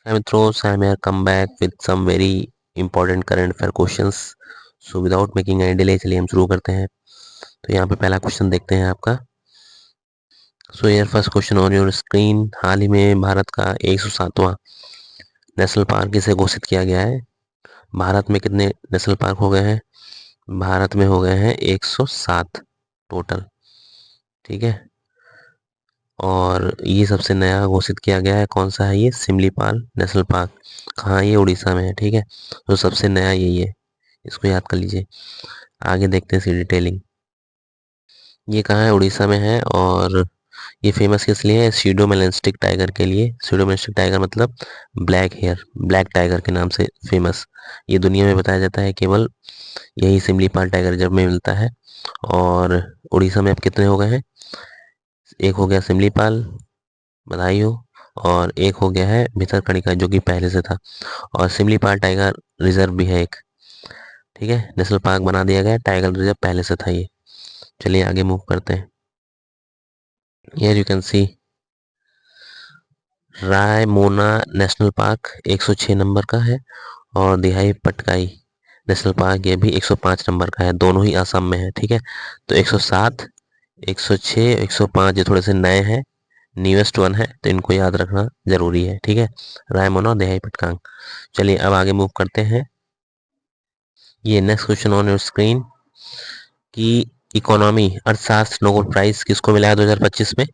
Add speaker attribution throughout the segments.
Speaker 1: Hi मित्रों, so I'm here come back with some very important current affair questions. So without making any delay, चलिए हम शुरू करते हैं। तो यहाँ पे पहला क्वेश्चन देखते हैं आपका। So your first question on your screen. हाल ही में भारत का 107वां नेशनल पार्क किसे घोषित किया गया है? भारत में कितने नेशनल पार्क हो गए हैं? भारत में हो गए हैं 107 टोटल। ठीक है, और ये सबसे नया घोषित किया गया है। कौन सा है ये? Simlipal national park. कहाँ? ये उड़ीसा में है। ठीक है, तो सबसे नया यही है, इसको याद कर लीजिए। आगे देखते हैं इसकी डिटेलिंग। ये कहाँ है? उड़ीसा में है। और ये फेमस किस लिए है? सीडोमेलेस्टिक टाइगर के लिए। सीडोमेलेस्टिक टाइगर मतलब ब्लैक हेयर, ब्लैक टाइगर के नाम से फेमस। ये दुनिया में बताया जाता है केवल यही सिमलीपाल टाइगर रिजर्व में मिलता है। और उड़ीसा में अब कितने हो गए हैं? एक हो गया सिमलीपाल, बधाई हो। और एक हो गया है भितरकनिका जो कि पहले से था। और सिमलीपाल टाइगर रिजर्व भी है एक। ठीक है, नेशनल पार्क बना दिया गया, टाइगर रिजर्व पहले से था ये। चलिए आगे मूव करते हैं। Here you can see Raimona national park 106 number का है। और दिहाई पटकाई नेशनल पार्क ये भी 105 नंबर का है। दोनों ही असम में है। ठीक है, तो 107, 106, 105 ये थोड़े से नए हैं, न्यूएस्ट वन है, तो इनको याद रखना जरूरी है। ठीक है, रायमोना और दिहाई पटकांग। चलिए अब आगे मूव करते हैं। ये next question on your screen कि इकोनॉमी अर्थशास्त्र नोबेल प्राइज किसको मिला है 2025 में?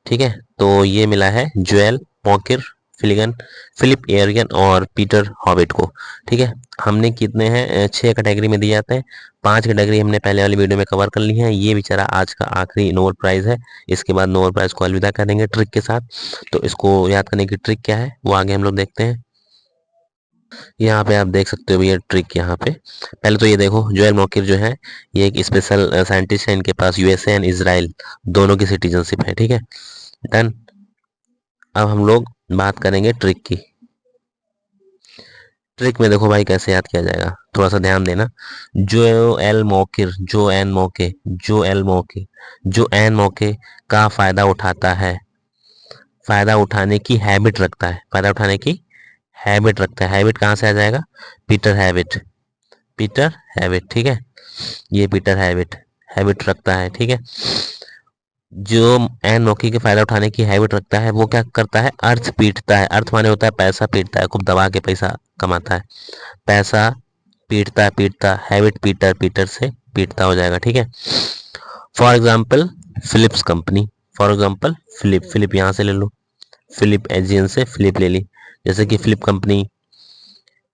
Speaker 1: ठीक है, तो ये मिला है जोएल मॉकिर, फिलिगन, फिलिप एयरियन और पीटर हॉबिट को। ठीक है, हमने कितने हैं? 6 कैटेगरी में दिए जाते हैं। 5 कैटेगरी हमने पहले वाली वीडियो में कवर कर ली है। ये बेचारा आज का आखिरी नोबेल प्राइज है। इसके बाद नोबेल प्राइज को अलविदा करेंगे ट्रिक के साथ। तो इसको याद करने की ट्रिक क्या है वो आगे हम लोग देखते हैं। यहाँ पे आप देख सकते हो भैया ट्रिक। यहाँ पे पहले तो ये देखो, जोएल मॉकिर जो है ये एक स्पेशल साइंटिस्ट है। इनके पास यूएसए एंड इजराइल दोनों की सिटीजनशिप है। ठीक है, डन। अब हम लोग बात करेंगे ट्रिक की। ट्रिक में देखो भाई कैसे याद किया जाएगा, थोड़ा सा ध्यान देना। जो एल मौकिर, जो एन मौके, जो एल मौके, जो एन मौके का फायदा उठाता है, फायदा उठाने की हैबिट रखता है, फायदा उठाने की हैबिट रखता है। हैबिट कहाँ से आ जाएगा? Peter habit, Peter habit. ठीक है, ये पीटर हैबिट हैबिट रखता है। ठीक है, जो एन मौके के फायदा उठाने की हैबिट रखता है वो क्या करता है? अर्थ पीटता है। अर्थ माने होता है पैसा, पीटता है, खूब दबा के पैसा कमाता है। पैसा पीटता पीटता, हैबिट पीटर, पीटर से पीटता हो जाएगा। ठीक है, for example Philips company. For example Philip, Philip यहाँ से ले लो, फिलिप एजियन से फिलिप ले ली। जैसे कि फिलिप कंपनी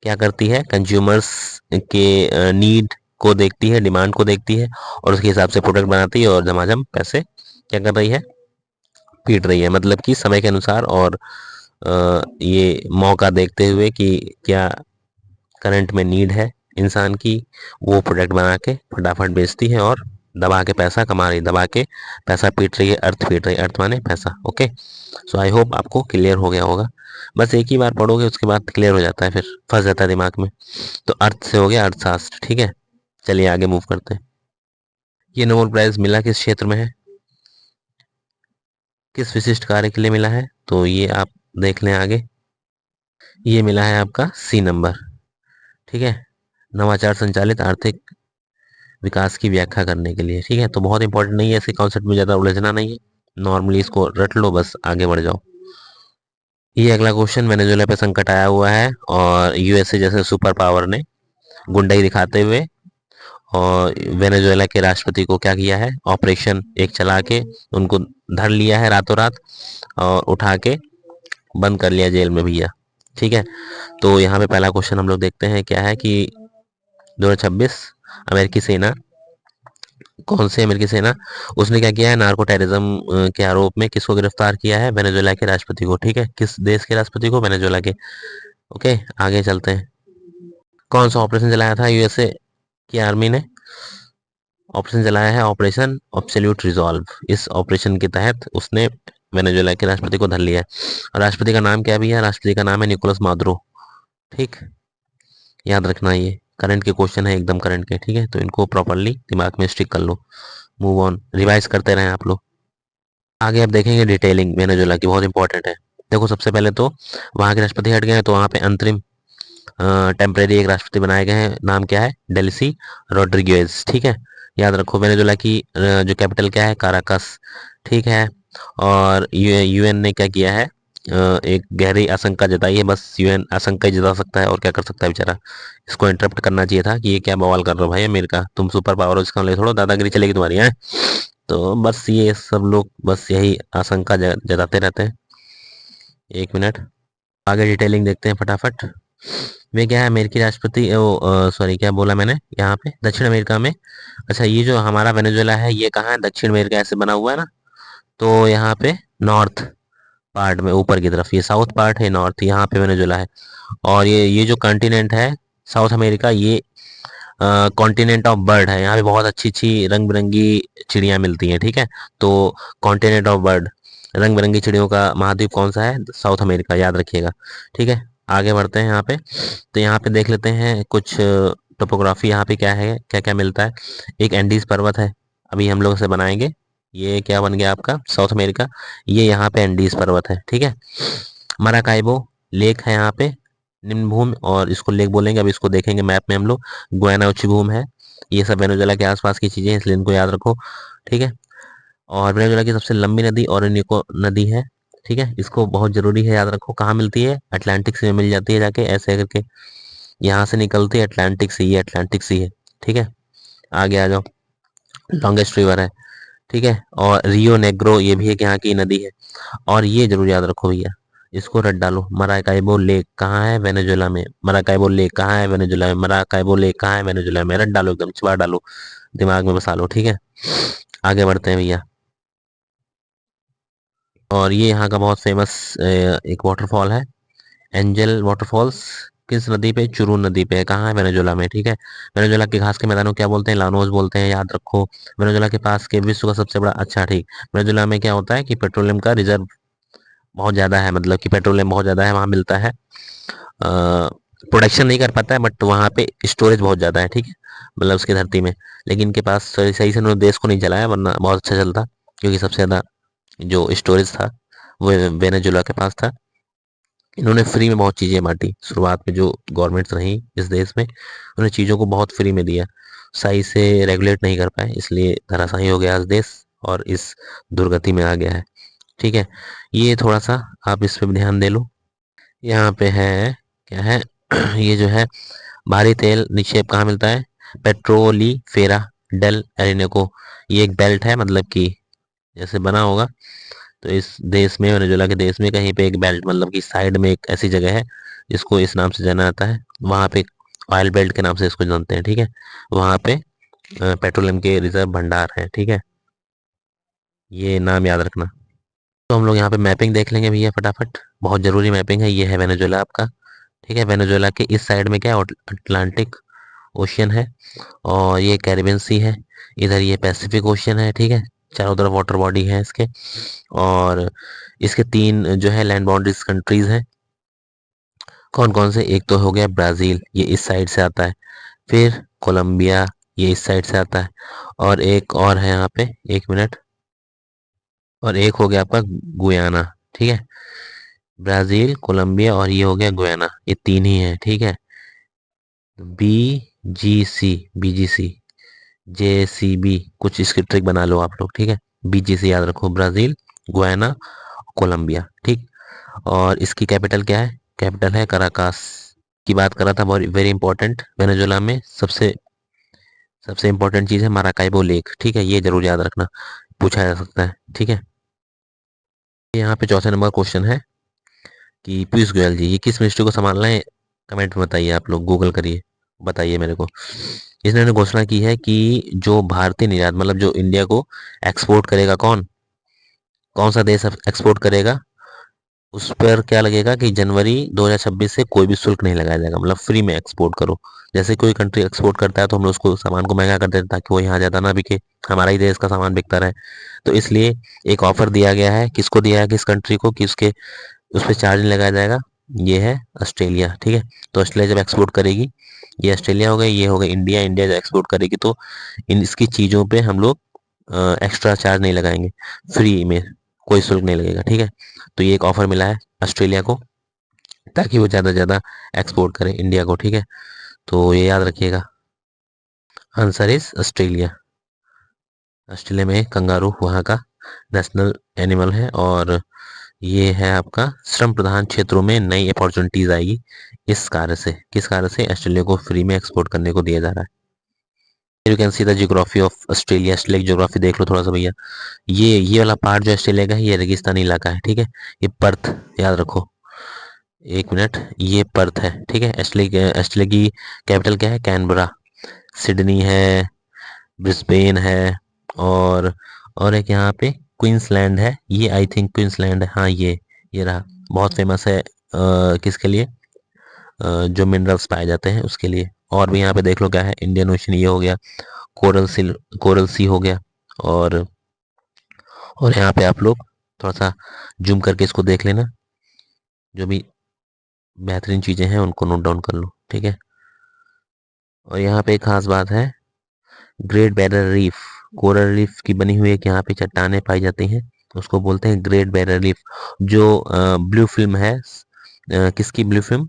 Speaker 1: क्या करती है? कंज्यूमर्स के नीड को देखती है, डिमांड को देखती है, और उसके हिसाब से प्रोडक्ट बनाती है, और झमाझम पैसे क्या कर रही है? पीट रही है। मतलब कि समय के अनुसार और ये मौका देखते हुए कि क्या करंट में नीड है इंसान की, वो प्रोडक्ट बना के फटाफट बेचती है और दबा के पैसा कमा रही, दबा के पैसा पीट रही है, अर्थ पीट रही है। अर्थ माने पैसा। ओके, सो आई होप आपको क्लियर हो गया होगा। बस एक ही बार पढ़ोगे उसके बाद क्लियर हो जाता है, फिर फंस जाता है दिमाग में। तो अर्थ से हो गया अर्थशास्त्र। ठीक है, चलिए आगे मूव करते हैं। ये नोबेल प्राइज मिला किस क्षेत्र में है? किस विशिष्ट कार्य के लिए मिला है? तो ये आप देख लें आगे। ये मिला है आपका सी नंबर। ठीक है, नवाचार संचालित आर्थिक विकास की व्याख्या करने के लिए। ठीक है, तो बहुत इंपॉर्टेंट नहीं है, इसके कॉन्सेप्ट में ज़्यादा उलझना नहीं है। नॉर्मली इसको रट लो, बस आगे बढ़ जाओ। ये अगला क्वेश्चन, वेनेजुएला पे संकट आया हुआ है और यूएसए जैसे सुपर पावर ने गुंडाई दिखाते हुए और वेनेजुएला के राष्ट्रपति को क्या किया है? ऑपरेशन एक चला के उनको धर लिया है रातों रात, और उठा के बंद कर लिया जेल में भैया। ठीक है, तो यहाँ पे पहला क्वेश्चन हम लोग देखते हैं क्या है कि 2026 अमेरिकी सेना, कौन सी अमेरिकी सेना, उसने क्या किया है? नार्को टेररिज्म के आरोप में किसको गिरफ्तार किया है? वेनेजुएला के राष्ट्रपति को। ठीक है, किस देश के राष्ट्रपति को? वेनेजुएला के। ओके, आगे चलते हैं। कौन सा ऑपरेशन चलाया था यूएसए की आर्मी ने? ऑपरेशन चलाया है ऑपरेशन एब्सोल्यूट रिजॉल्व। इस ऑपरेशन के तहत उसने वेनेजुएला के राष्ट्रपति को धर लिया है। और राष्ट्रपति का नाम क्या भी है? राष्ट्रपति का नाम है निकोलस मादुरो। ठीक, याद रखना, ये करंट के क्वेश्चन है, एकदम करंट के। ठीक है, तो इनको प्रॉपरली दिमाग में स्टिक कर लो। मूव ऑन, रिवाइज करते रहें आप लोग। आगे आप देखेंगे डिटेलिंग वेनेजुएला की, बहुत इंपॉर्टेंट है। देखो सबसे पहले तो वहाँ के राष्ट्रपति हट गए हैं, तो वहाँ पे अंतरिम टेम्परेरी एक राष्ट्रपति बनाए गए हैं। नाम क्या है? Delsey Rodriguez. ठीक है, याद रखो। वेनेजुला की जो कैपिटल क्या है? काराकस। ठीक है। और यूएन ने क्या किया है? एक गहरी आशंका जताई है। बस यूएन आशंका ही जता सकता है, और क्या कर सकता है बेचारा। इसको इंटरप्ट करना चाहिए था कि ये क्या बवाल कर रहे हो भाई अमेरिका, तुम सुपर पावर हो, इसका ले थोड़ा दादागिरी चलेगी तुम्हारी है। तो बस ये सब लोग बस यही आशंका जताते रहते हैं। एक मिनट, आगे डिटेलिंग देखते हैं फटाफट। वे क्या है? अमेरिकी राष्ट्रपति, ओ सॉरी, क्या बोला मैंने? यहाँ पे दक्षिण अमेरिका में। अच्छा, ये जो हमारा वेनेजुएला है ये कहाँ है? दक्षिण अमेरिका ऐसे बना हुआ है ना, तो यहाँ पे नॉर्थ पार्ट में ऊपर की तरफ, ये साउथ पार्ट है, नॉर्थ, यहाँ पे वेनेजुएला है। और ये जो कॉन्टिनेंट है साउथ अमेरिका, ये कॉन्टिनेंट ऑफ बर्ड है। यहाँ पे बहुत अच्छी अच्छी रंग बिरंगी चिड़ियाँ मिलती हैं। ठीक है, तो कॉन्टिनेंट ऑफ बर्ड, रंग बिरंगी चिड़ियों का महाद्वीप कौन सा है? साउथ अमेरिका, याद रखिएगा। ठीक है, आगे बढ़ते हैं यहाँ पे। तो यहाँ पे देख लेते हैं कुछ टोपोग्राफी। यहाँ पे क्या है, क्या क्या मिलता है? एक एंडीज पर्वत है, अभी हम लोग इसे बनाएंगे। ये क्या बन गया आपका? South America. ये यहाँ पे एंडीज पर्वत है। ठीक है, मराकाइबो लेक है यहाँ पे, निम्न भूमि, और इसको लेक बोलेंगे। अब इसको देखेंगे मैप में हम लोग। गुयाना उच्च भूमि है। ये सब वेनेजुएला के आसपास की चीजें हैं, इसलिए इनको याद रखो। ठीक है, और वेनेजुएला की सबसे लंबी नदी ओरिनिको नदी है। ठीक है, इसको बहुत जरूरी है याद रखो। कहाँ मिलती है? अटलांटिक सी में मिल जाती है जाके, ऐसे करके यहाँ से निकलती है अटलांटिक सी, ये अटलांटिक सी है। ठीक है, आगे आ जाओ। लॉन्गेस्ट रिवर है। ठीक है, और रियो नेग्रो ये भी एक यहाँ की नदी है। और ये जरूर याद रखो भैया, इसको रट डालो। मराकाइबो लेक कहाँ है? वेनेजुएला में। मराकाइबो लेक कहाँ है? वेनेजुएला में। मराकाइबो लेक कहाँ है? वेनेजुएला में। रट डालो, एकदम चिपा डालो, दिमाग में बसा लो। ठीक है, आगे बढ़ते हैं भैया। और ये यहाँ का बहुत फेमस एक वाटरफॉल है, एंजल वाटरफॉल्स। किस नदी पे? चुरू नदी पे है। कहाँ है? वेनेजुएला में। ठीक है, वेनेजुएला के घास के मैदानों को क्या बोलते हैं? लानोस बोलते हैं, याद रखो। वेनेजुएला के पास के विश्व का सबसे बड़ा, अच्छा ठीक, वेनेजुएला में क्या होता है कि पेट्रोलियम का रिजर्व बहुत ज़्यादा है, मतलब कि पेट्रोलियम बहुत ज़्यादा है वहाँ मिलता है। प्रोडक्शन नहीं कर पाता है, बट वहाँ पे स्टोरेज बहुत ज़्यादा है। ठीक है, मतलब उसकी धरती में। लेकिन इनके पास सही सही से उन्होंने देश को नहीं चलाया, वरना बहुत अच्छा चलता, क्योंकि सबसे ज़्यादा जो स्टोरेज था वो वेनेजुएला के पास था। इन्होंने फ्री में बहुत चीज़ें बांटी शुरुआत में, जो गवर्नमेंट्स रही इस देश में, उन्होंने चीज़ों को बहुत फ्री में दिया। सही से रेगुलेट नहीं कर पाए, इसलिए धराशायी हो गया आज देश, और इस दुर्गति में आ गया है। ठीक है, ये थोड़ा सा आप इस पे भी ध्यान दे लो। यहाँ पे है, क्या है? ये जो है भारी तेल निक्षेप कहाँ मिलता है? पेट्रोलीफेरा डेल एरिनेको। ये एक बेल्ट है, मतलब कि जैसे बना होगा, तो इस देश में, वेनेजुएला के देश में कहीं पे एक बेल्ट, मतलब कि साइड में एक ऐसी जगह है जिसको इस नाम से जाना जाता है। वहाँ पे ऑयल बेल्ट के नाम से इसको जानते हैं। ठीक है, वहाँ पे पेट्रोलियम के रिजर्व भंडार है। ठीक है, ये नाम याद रखना। तो हम लोग यहाँ पे मैपिंग देख लेंगे भैया फटाफट, बहुत ज़रूरी मैपिंग है। ये है वेनेजुएला आपका। ठीक है, वेनेजुएला के इस साइड में क्या है? अटलांटिक ओशियन है, और ये कैरिबियन सी है। इधर ये पैसिफिक ओशियन है। ठीक है, चारों तरफ वाटर बॉडी है इसके। और इसके तीन जो है लैंड बाउंड्रीज कंट्रीज हैं। कौन कौन से? एक तो हो गया ब्राज़ील, ये इस साइड से आता है। फिर कोलंबिया, ये इस साइड से आता है। और एक और है यहाँ पे, एक मिनट, और एक हो गया आपका गुयाना। ठीक है, ब्राज़ील, कोलंबिया, और ये हो गया गुयाना, ये तीन ही है। ठीक है, बी जी सी, बी जी सी, जे सी बी, कुछ इसकी ट्रिक बना लो आप लोग। ठीक है, बी जी सी याद रखो, ब्राज़ील, गुयाना, कोलंबिया। ठीक, और इसकी कैपिटल क्या है? कैपिटल है कराकास। की बात कर रहा था, बहुत वेरी इंपॉर्टेंट। वेनेजुएला में सबसे सबसे इंपॉर्टेंट चीज़ है माराकाइबो लेक। ठीक है, ये जरूर याद रखना, पूछा जा सकता है। ठीक है, यहाँ पे चौथे नंबर क्वेश्चन है कि पीयूष गोयल जी ये किस मिनिस्ट्री को संभाल रहे हैं? कमेंट में बताइए, आप लोग गूगल करिए, बताइए मेरे को। इसने घोषणा की है कि जो भारतीय निर्यात, मतलब जो इंडिया को एक्सपोर्ट करेगा, कौन कौन सा देश एक्सपोर्ट करेगा, उस पर क्या लगेगा कि जनवरी 2026 से कोई भी शुल्क नहीं लगाया जाएगा, मतलब फ्री में एक्सपोर्ट करो। जैसे कोई कंट्री एक्सपोर्ट करता है तो हम लोग उसको सामान को महंगा कर देते हैं, ताकि वो यहाँ ज़्यादा ना बिके, हमारा ही देश का सामान बिकता रहे। तो इसलिए एक ऑफर दिया गया है, किसको दिया है? किस कंट्री को, कि उसके उस पर चार्ज नहीं लगाया जाएगा। ये है ऑस्ट्रेलिया। ठीक है, तो ऑस्ट्रेलिया जब एक्सपोर्ट करेगी, ये ऑस्ट्रेलिया हो गई, ये हो गई इंडिया। इंडिया जब एक्सपोर्ट करेगी तो इन इसकी चीज़ों पे हम लोग एक्स्ट्रा चार्ज नहीं लगाएंगे, फ्री में, कोई शुल्क नहीं लगेगा। ठीक है, तो ये एक ऑफर मिला है ऑस्ट्रेलिया को, ताकि वो ज़्यादा से ज़्यादा एक्सपोर्ट करे इंडिया को, ठीक है। तो ये याद रखिएगा, आंसर इज ऑस्ट्रेलिया। ऑस्ट्रेलिया में कंगारू वहाँ का नेशनल एनिमल है। और ये है आपका श्रम प्रधान क्षेत्रों में नई अपॉर्चुनिटीज आएगी इस कार्य से। किस कार्य से? ऑस्ट्रेलिया को फ्री में एक्सपोर्ट करने को दिया जा रहा है। You can see the geography of Australia. Australia की ज्योग्राफी देख लो थोड़ा सा भैया। ये वाला पार्ट जो ऑस्ट्रेलिया का है ये रेगिस्तानी इलाका है, ठीक है। ये पर्थ, याद रखो, एक मिनट, ये पर्थ है, ठीक है। ऑस्ट्रेलिया की कैपिटल क्या है? कैनबरा। सिडनी है, ब्रिस्बेन है, और एक यहाँ पे क्वींसलैंड है। ये आई थिंक क्वींसलैंड है, हाँ ये रहा। बहुत फेमस है किसके लिए? जो मिनरल्स पाए जाते हैं उसके लिए। और भी यहाँ पे देख लो क्या है, इंडियन ओशन ये हो गया, कोरल सी हो गया। और यहाँ पे आप लोग थोड़ा सा जूम करके इसको देख लेना, जो भी बेहतरीन चीजें हैं उनको नोट डाउन कर लो, ठीक है। और यहाँ पे एक खास बात है, great barrier reef, coral reef की बनी हुई एक यहाँ पे चट्टानें पाई जाती हैं, उसको बोलते हैं ग्रेट बैरियर रीफ। जो ब्लू फिल्म है, किसकी ब्लू फिल्म?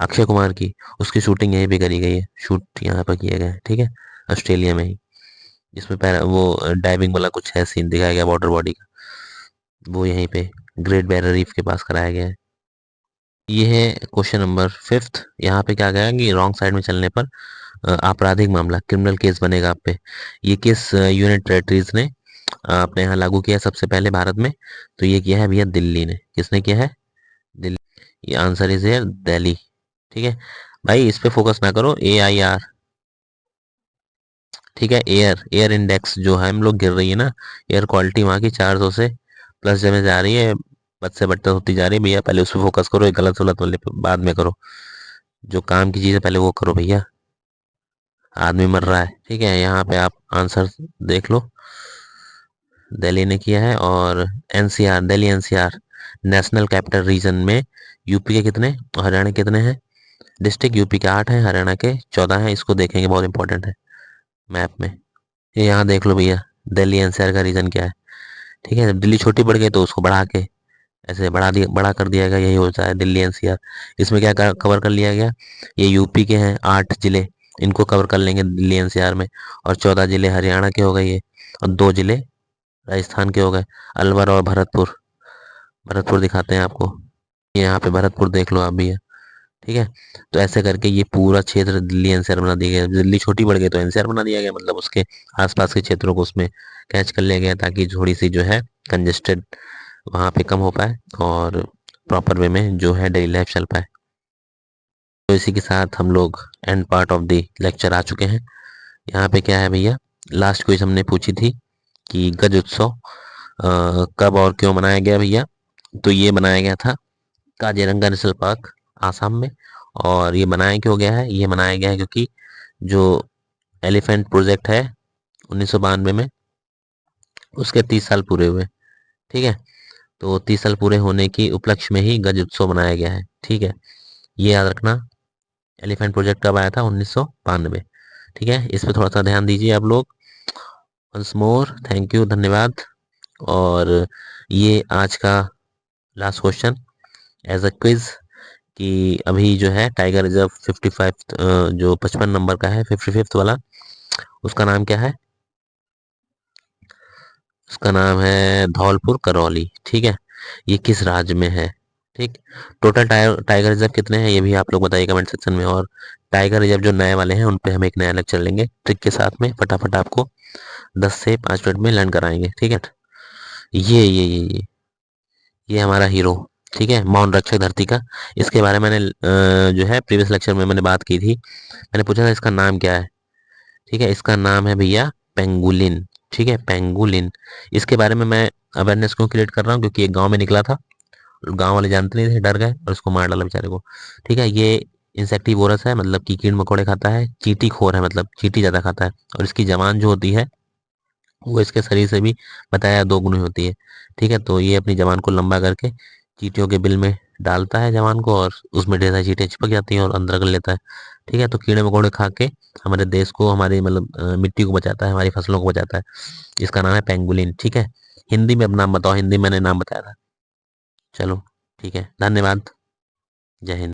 Speaker 1: अक्षय कुमार की, उसकी शूटिंग यहीं पे करी गई है, शूट यहाँ पर किया गया है, ठीक है, ऑस्ट्रेलिया में ही। जिसमें वो डाइविंग वाला कुछ है सीन दिखाया गया वाटर बॉडी का, वो यहीं पे ग्रेट बैरियर रीफ के पास कराया गया है। ये है क्वेश्चन नंबर 5। यहाँ पे क्या गया कि रॉन्ग साइड में चलने पर आपराधिक मामला, क्रिमिनल केस बनेगा आप पे। ये किस यूनियन टेरिटरीज ने अपने यहाँ लागू किया सबसे पहले भारत में? तो ये किया है भैया दिल्ली ने। किसने किया है? दिल्ली। ये आंसर इज हियर दिल्ली, ठीक है। भाई इस पे फोकस ना करो, AIR, ठीक है। एयर इंडेक्स जो है हम लोग गिर रही है ना, एयर क्वालिटी वहाँ की 400 से प्लस जमे जा रही है, बद से बदतर होती जा रही है भैया। पहले उस पर फोकस करो, ये गलत सलत वाले पे बाद में करो। जो काम की चीज़ है पहले वो करो भैया, आदमी मर रहा है, ठीक है। यहाँ पे आप आंसर देख लो, दिल्ली ने किया है। और NCR, Delhi NCR national capital region में यूपी के कितने, हरियाणा के कितने हैं डिस्ट्रिक्ट? यूपी के 8 हैं, हरियाणा के 14 हैं। इसको देखेंगे, बहुत इंपॉर्टेंट है मैप में। ये यहाँ देख लो भैया, दिल्ली NCR का रीजन क्या है, ठीक है। जब दिल्ली छोटी पड़ गई तो उसको बढ़ा के ऐसे बड़ा कर दिया गया, यही होता है दिल्ली NCR। इसमें क्या कवर कर लिया गया? ये यूपी के हैं 8 जिले, इनको कवर कर लेंगे दिल्ली NCR में। और 14 जिले हरियाणा के हो गए ये, और 2 जिले राजस्थान के हो गए, अलवर और भरतपुर। भरतपुर दिखाते हैं आपको, ये यहाँ पे भरतपुर देख लो आप भी है, ठीक है। तो ऐसे करके ये पूरा क्षेत्र दिल्ली NCR बना दिया गया। दिल्ली छोटी पड़ गई तो NCR बना दिया गया, मतलब उसके आसपास के क्षेत्रों को उसमें कैच कर लिया गया, ताकि थोड़ी सी जो है कंजेस्टेड वहाँ पे कम हो पाए और प्रॉपर वे में जो है डेली लाइफ चल पाए। तो इसी के साथ हम लोग end part of the lecture आ चुके हैं। यहाँ पे क्या है भैया, लास्ट क्विज हमने पूछी थी कि गज उत्सव कब और क्यों मनाया गया भैया? तो ये बनाया गया था काजीरंगा नेशनल पार्क, आसाम में। और ये बनाया क्यों गया है? ये मनाया गया है क्योंकि जो एलिफेंट प्रोजेक्ट है 1992 में, उसके 30 साल पूरे हुए, ठीक है। तो 30 साल पूरे होने की उपलक्ष्य में ही गज उत्सव मनाया गया है, ठीक है। ये याद रखना, एलिफेंट प्रोजेक्ट कब आया था? 1992, ठीक है। इस पे थोड़ा सा ध्यान दीजिए आप लोग। वंस मोर थैंक यू, धन्यवाद। और ये आज का last question as a quiz, कि अभी जो है टाइगर रिजर्व 55 जो 55 नंबर का है, 55th वाला, उसका नाम क्या है? उसका नाम है धौलपुर करौली, ठीक है। ये किस राज्य में है? ठीक। टोटल टाइगर रिजर्व कितने हैं ये भी आप लोग बताइए कमेंट सेक्शन में। और टाइगर रिजर्व जो नए वाले हैं उन पे हम एक नया लेक्चर लेंगे ट्रिक के साथ में, फटाफट आपको 10 से 5 मिनट में लर्न कराएंगे, ठीक है। ये हमारा हीरो, ठीक है, मौन रक्षक धरती का। इसके बारे में मैंने जो है प्रीवियस लेक्चर में मैंने बात की थी, मैंने पूछा था इसका नाम क्या है, ठीक है। इसका नाम है भैया पेंगुलिन, ठीक है, पेंगुलिन। इसके बारे में मैं अवेयरनेस क्यों क्रिएट कर रहा हूँ? क्योंकि एक गांव में निकला था, गांव वाले जानते नहीं थे, डर गए और इसको मार डाला बेचारे को, ठीक है। ये इंसेक्टिवोरस है, मतलब कि कीड़ मकोड़े खाता है, चींटी खोर है, मतलब चींटी ज्यादा खाता है। और इसकी जबान जो होती है वो इसके शरीर से भी बताया 2 गुनी होती है, ठीक है। तो ये अपनी जबान को लंबा करके चींटियों के बिल में डालता है जबान को, और उसमें ढेर सारी चींटियां चिपक जाती हैं और अंदर कर लेता है, ठीक है। तो कीड़े मकोड़े खा के हमारे देश को, हमारी मतलब मिट्टी को बचाता है, हमारी फसलों को बचाता है। इसका नाम है पेंगुलिन, ठीक है। हिंदी में अब नाम बताओ, हिंदी मैंने नाम बताया था। चलो ठीक है, धन्यवाद। जय हिंद।